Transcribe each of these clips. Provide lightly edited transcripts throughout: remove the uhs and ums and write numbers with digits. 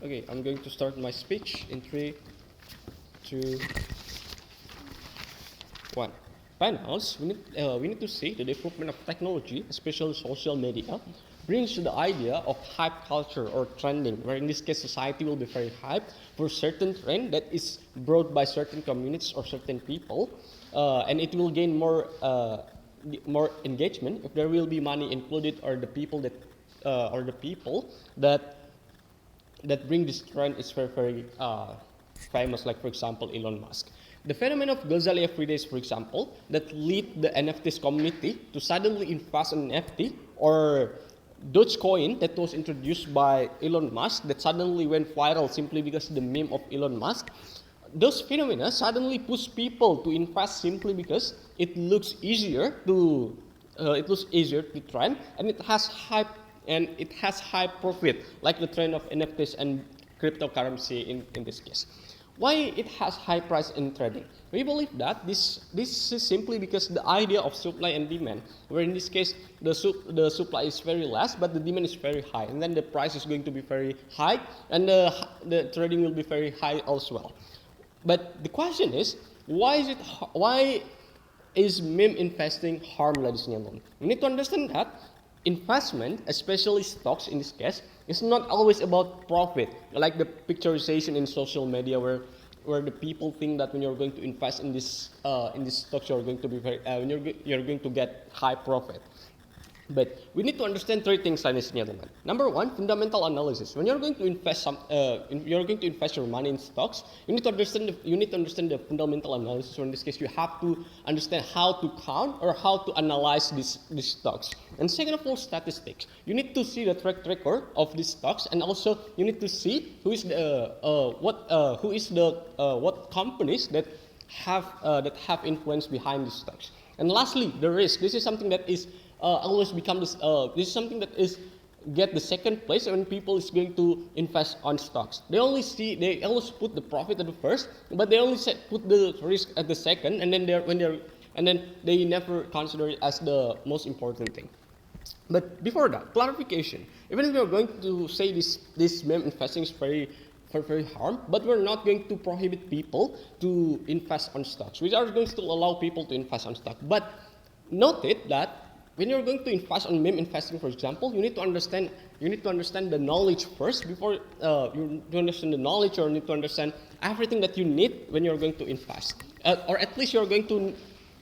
Okay, I'm going to start my speech in 3, 2, 1. By now, we need to see the development of technology, especially social media, brings the idea of hype culture or trending, where in this case society will be very hyped for certain trend that is brought by certain communities or certain people, and it will gain more engagement if there will be money included or the people that bring this trend is very famous, like for example Elon Musk. The phenomenon of Ghazali everydays, for example, that lead the NFTs community to suddenly invest in NFT or Dogecoin that was introduced by Elon Musk that suddenly went viral simply because of the meme of Elon Musk. Those phenomena suddenly push people to invest simply because it looks easier to trend and it has high profit, like the trend of NFTs and cryptocurrency in this case. Why it has high price in trading? We believe that this is simply because the idea of supply and demand, where in this case the supply is very less but the demand is very high, and then the price is going to be very high and the trading will be very high as well. But the question is, why is meme investing harm, ladies and gentlemen? We need to understand that investment, especially stocks in this case, is not always about profit, like the picturization in social media where the people think that when you're going to invest in this stocks you're going to be you're going to get high profit. But we need to understand three things, ladies and gentlemen. Number one, fundamental analysis. When you're going to invest you're going to invest your money in stocks, you need to understand the fundamental analysis. So in this case, you have to understand how to count or how to analyze these stocks. And second of all, statistics. You need to see the track record of these stocks, and also you need to see what companies that have influence behind these stocks. And lastly, the risk. This is something that is always become this. This is something that is get the second place when people is going to invest on stocks. They always put the profit at the first, but they only put the risk at the second, and then they never consider it as the most important thing. But before that, clarification. Even if we are going to say this meme investing is very harm, but we're not going to prohibit people to invest on stocks. We are going to allow people to invest on stock. But note it that when you're going to invest on meme investing, for example, you need to understand the knowledge first before you understand the knowledge, or you need to understand everything that you need when you're going to invest, or at least you're going to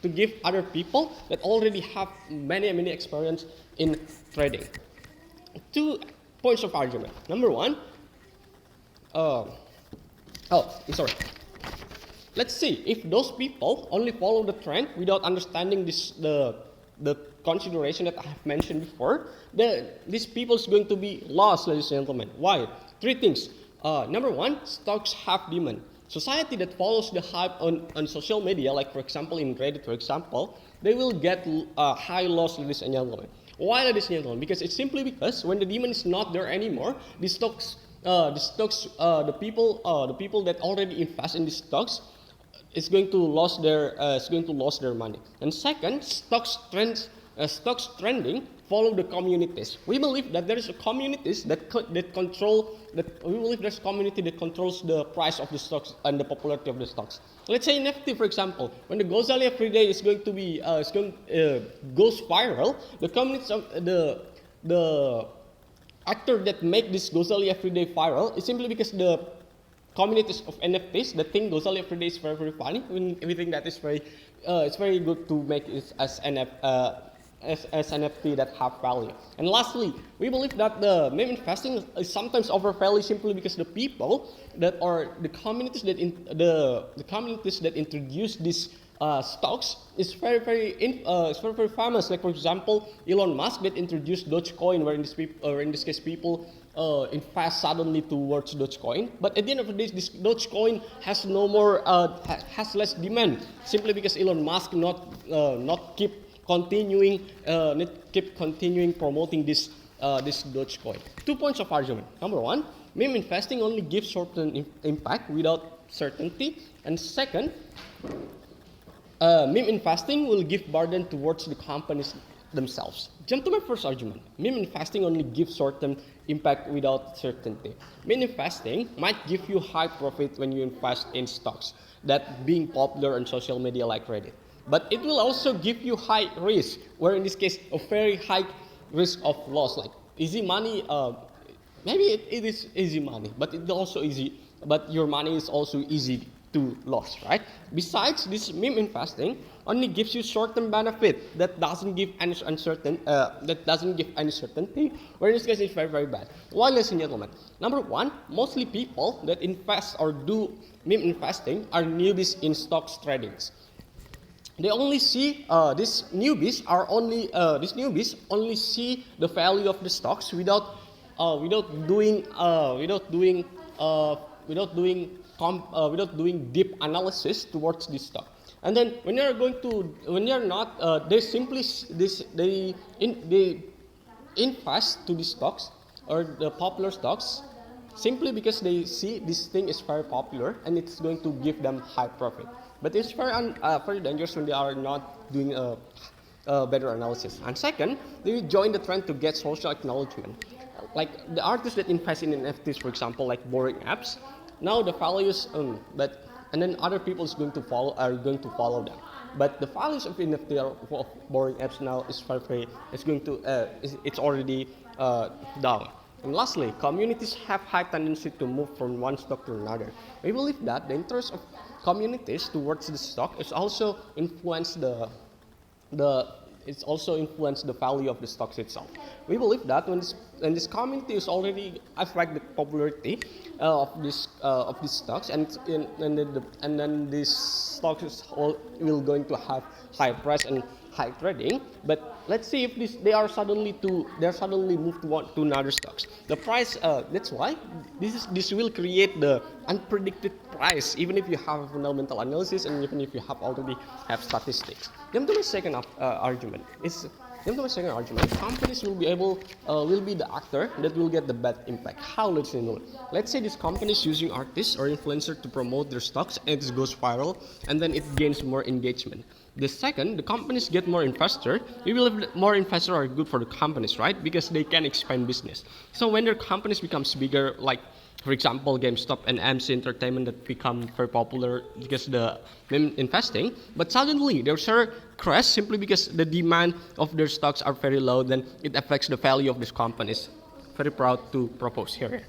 give other people that already have many experience in trading. 2 points of argument. Number one. I'm sorry. Let's see if those people only follow the trend without understanding the consideration that I have mentioned before. These people is going to be lost, ladies and gentlemen. Why? 3 things. Number one, stocks have demand. Society that follows the hype on social media, like for example in Reddit, for example, they will get high loss, ladies and gentlemen. Why, ladies and gentlemen? Because it's simply because when the demand is not there anymore, the people that already invest in these stocks is going to lose their money. And second, stocks trending follow the communities. We believe that there is a communities that control that. We believe there's a community that controls the price of the stocks and the popularity of the stocks. Let's say NFT, for example, when the Ghazali everyday is going to be goes viral, the communities of the actor that make this Ghazali everyday viral is simply because the communities of NFTs that think Ghazali everyday is very funny. We think that is it's very good to make it as NFT that have value. And lastly, we believe that the meme investing is sometimes overvalued simply because the people that are the communities that introduce these stocks is very famous. Like for example, Elon Musk that introduced Dogecoin, where in this case people invest suddenly towards Dogecoin. But at the end of the day, this Dogecoin has has less demand simply because Elon Musk not keep continuing promoting this Dogecoin. 2 points of argument. Number one, meme investing only gives short-term impact without certainty, and second, meme investing will give burden towards the companies themselves. Jump to my first argument. Meme investing only gives short-term impact without certainty. Meme investing might give you high profit when you invest in stocks that being popular on social media like Reddit. But it will also give you high risk, where in this case, a very high risk of loss, like easy money. Maybe it is easy money, but it's also easy. But your money is also easy to lose, right? Besides, this meme investing only gives you short-term benefit that doesn't give any certainty. Where in this case, it's very very bad. Why, ladies and gentlemen? Number one, mostly people that invest or do meme investing are newbies in stocks tradings. They only see these newbies only see the value of the stocks without doing deep analysis towards this stock. And then when they invest to the stocks or the popular stocks simply because they see this thing is very popular and it's going to give them high profit. But it's very dangerous when they are not doing a better analysis. And second, they join the trend to get social acknowledgement. Like the artists that invest in NFTs, for example, like boring apps, now the values, and then other people are going to follow them. But the values of NFT of boring apps now is it's already down. And lastly, communities have high tendency to move from one stock to another. We believe that the interest of communities towards the stock is also influence the value of the stocks itself. We believe that when this community is already affect the popularity of these stocks, and then these stocks will going to have high price and high trading. But let's see if they are suddenly moved to another stocks. The price that's why this will create the unpredicted price, even if you have a fundamental analysis and even if you already have statistics. Then to my second argument, companies will be the actor that will get the bad impact. How? Let's say this company is using artists or influencers to promote their stocks and it goes viral, and then it gains more engagement. The second, the companies get more investors. We believe that more investors are good for the companies, right? Because they can expand business. So when their companies becomes bigger, like for example, GameStop and MC Entertainment that become very popular because the investing, but suddenly their share crash simply because the demand of their stocks are very low, then it affects the value of these companies. Very proud to propose here.